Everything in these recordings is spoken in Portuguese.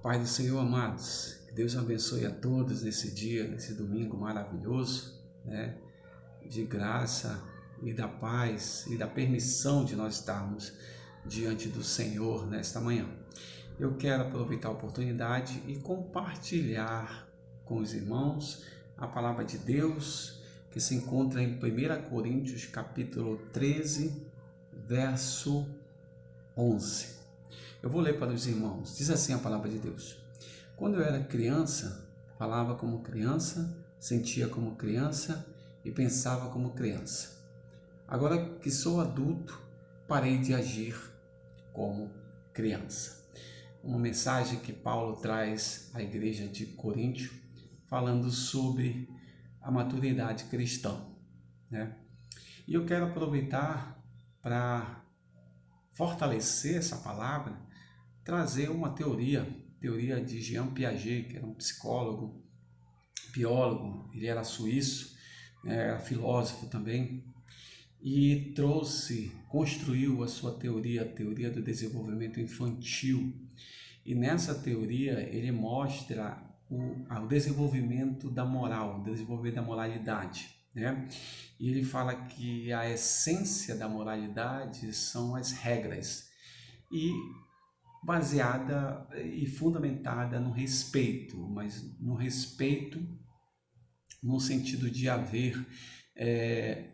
Pai do Senhor, amados, que Deus abençoe a todos nesse dia, nesse domingo maravilhoso, né? De graça e da paz e da permissão de nós estarmos diante do Senhor nesta manhã. Eu quero aproveitar a oportunidade e compartilhar com os irmãos a palavra de Deus que se encontra em 1 Coríntios capítulo 13, verso 11. Eu vou ler para os irmãos. Diz assim a palavra de Deus: quando eu era criança, falava como criança, sentia como criança e pensava como criança. Agora que sou adulto, parei de agir como criança. Uma mensagem que Paulo traz à igreja de Coríntio, falando sobre a maturidade cristã, né? E eu quero aproveitar para fortalecer essa palavra, trazer uma teoria de Jean Piaget, que era um psicólogo, biólogo. Ele era suíço, era filósofo também, e construiu a sua teoria, a teoria do desenvolvimento infantil. E nessa teoria ele mostra o desenvolvimento da moral, o desenvolvimento da moralidade, né? E ele fala que a essência da moralidade são as regras, e baseada e fundamentada no respeito, mas no respeito no sentido de haver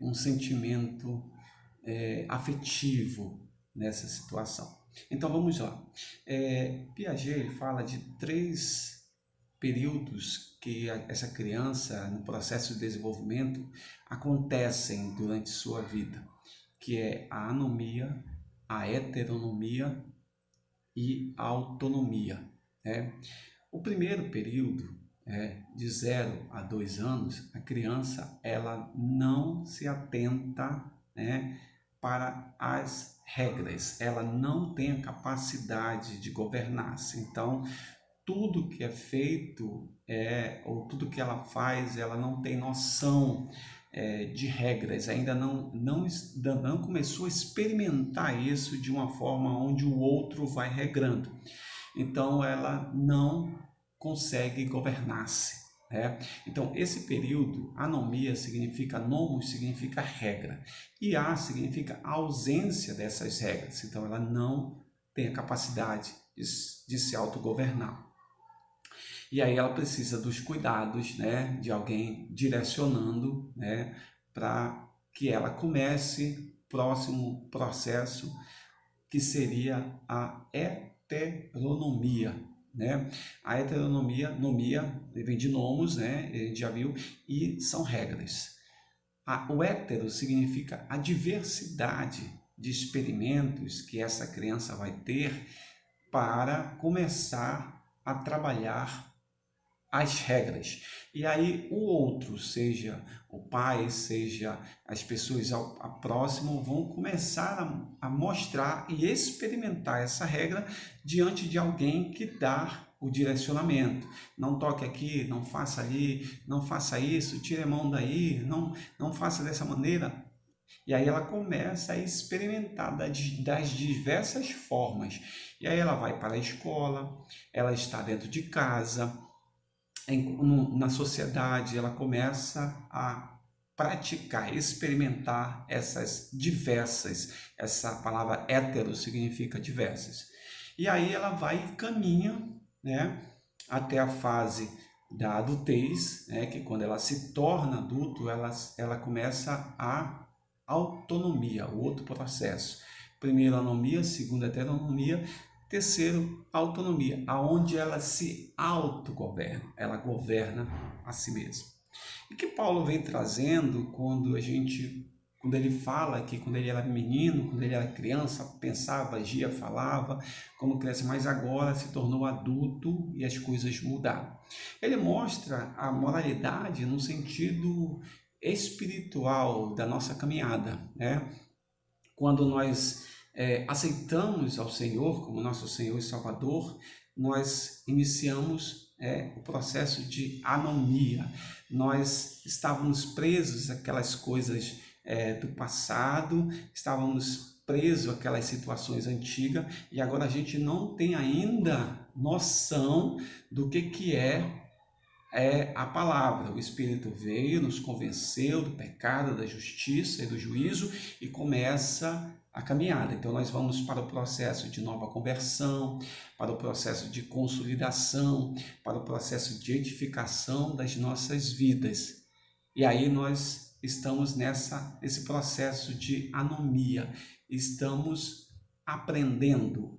um sentimento afetivo nessa situação. Então vamos lá. Piaget fala de 3 períodos que essa criança, no processo de desenvolvimento, acontecem durante sua vida, que é a anomia, a heteronomia e a autonomia, né? O primeiro período, de 0 a 2 anos, a criança ela não se atenta, né, para as regras, ela não tem a capacidade de governar-se. Então, tudo que é feito, ou tudo que ela faz, ela não tem noção de regras, ainda não começou a experimentar isso de uma forma onde o outro vai regrando. Então ela não consegue governar-se, né? Então esse período, anomia significa, nomos significa regra, e a significa ausência dessas regras. Então ela não tem a capacidade de se autogovernar. E aí ela precisa dos cuidados, né, de alguém direcionando, né, para que ela comece o próximo processo, que seria a heteronomia, né? A heteronomia, vem de nomos, né, a gente já viu, e são regras. O hétero significa a diversidade de experimentos que essa criança vai ter para começar a trabalhar as regras. E aí o outro, seja o pai, seja as pessoas ao próximo, vão começar a mostrar e experimentar essa regra diante de alguém que dá o direcionamento. Não toque aqui, não faça ali, não faça isso, tire a mão daí, não faça dessa maneira. E aí ela começa a experimentar das diversas formas. E aí ela vai para a escola, ela está dentro de casa, na sociedade, ela começa a praticar, experimentar essas diversas. Essa palavra hétero significa diversas. E aí ela vai e caminha, né, até a fase da adultez, né, que quando ela se torna adulto, ela começa a autonomia, o outro processo. Primeiro, anomia, segundo, heteronomia. Terceiro, autonomia, aonde ela se autogoverna, ela governa a si mesma. E que Paulo vem trazendo quando ele fala que quando ele era menino, quando ele era criança, pensava, agia, falava como criança, mas agora se tornou adulto e as coisas mudaram. Ele mostra a moralidade no sentido espiritual da nossa caminhada, né? Quando nós aceitamos ao Senhor como nosso Senhor e Salvador, nós iniciamos o processo de anomia. Nós estávamos presos àquelas coisas do passado, estávamos presos àquelas situações antigas, e agora a gente não tem ainda noção do que a palavra. O Espírito veio, nos convenceu do pecado, da justiça e do juízo e começa a caminhada. Então nós vamos para o processo de nova conversão, para o processo de consolidação, para o processo de edificação das nossas vidas. E aí nós estamos nesse processo de anomia, estamos aprendendo,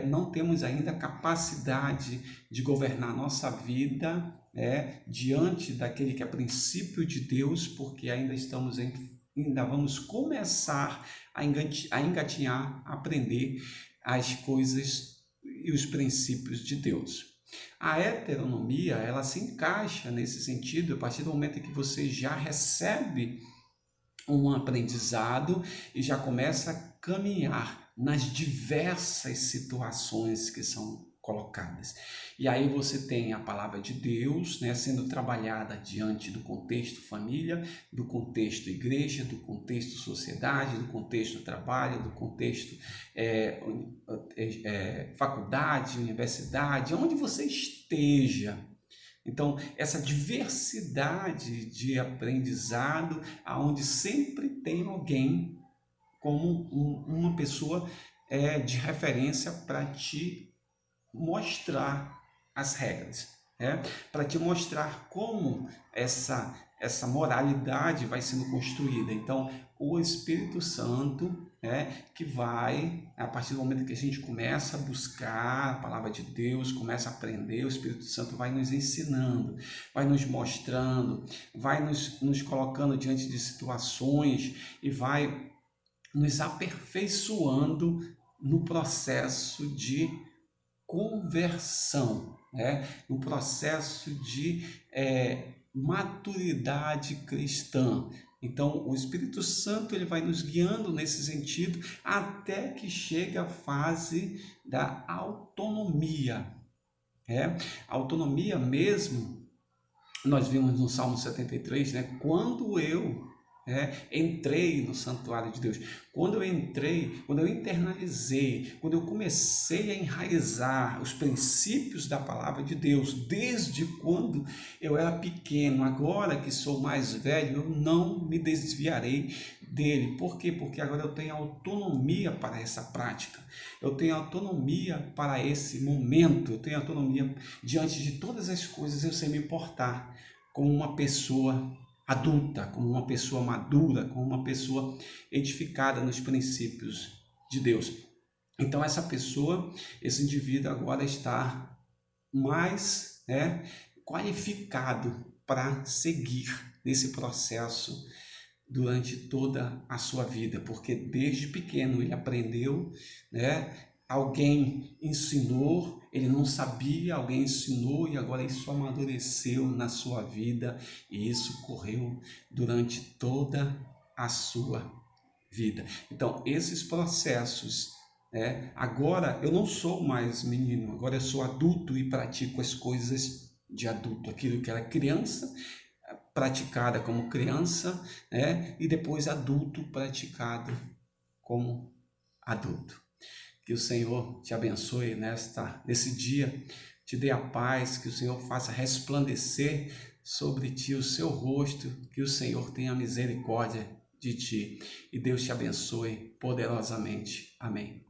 não temos ainda capacidade de governar nossa vida diante daquele que é princípio de Deus, porque ainda vamos começar a engatinhar, a aprender as coisas e os princípios de Deus. A heteronomia, ela se encaixa nesse sentido a partir do momento em que você já recebe um aprendizado e já começa a caminhar nas diversas situações que são colocadas. E aí você tem a palavra de Deus, sendo trabalhada diante do contexto família, do contexto igreja, do contexto sociedade, do contexto trabalho, do contexto faculdade, universidade, onde você esteja. Então, essa diversidade de aprendizado, aonde sempre tem alguém como uma pessoa de referência para te mostrar as regras, para te mostrar como essa moralidade vai sendo construída. Então, o Espírito Santo que vai, a partir do momento que a gente começa a buscar a palavra de Deus, começa a aprender, o Espírito Santo vai nos ensinando, vai nos mostrando, vai nos colocando diante de situações e vai nos aperfeiçoando no processo de conversão, no processo de maturidade cristã. Então, o Espírito Santo ele vai nos guiando nesse sentido até que chega a fase da autonomia. A autonomia mesmo, nós vimos no Salmo 73, quando eu entrei no santuário de Deus, quando eu internalizei, quando eu comecei a enraizar os princípios da palavra de Deus, desde quando eu era pequeno, agora que sou mais velho, eu não me desviarei dele. Por quê? Porque agora eu tenho autonomia para essa prática, eu tenho autonomia para esse momento, eu tenho autonomia diante de todas as coisas, eu sei me portar como uma pessoa adulta, como uma pessoa madura, como uma pessoa edificada nos princípios de Deus. Então essa pessoa, esse indivíduo agora está mais qualificado para seguir nesse processo durante toda a sua vida, porque desde pequeno ele aprendeu, alguém ensinou, ele não sabia, alguém ensinou e agora isso amadureceu na sua vida e isso correu durante toda a sua vida. Então, esses processos, agora eu não sou mais menino, agora eu sou adulto e pratico as coisas de adulto, aquilo que era criança, praticada como criança, e depois adulto praticado como adulto. Que o Senhor te abençoe nesse dia, te dê a paz, que o Senhor faça resplandecer sobre ti o seu rosto, que o Senhor tenha misericórdia de ti e Deus te abençoe poderosamente. Amém.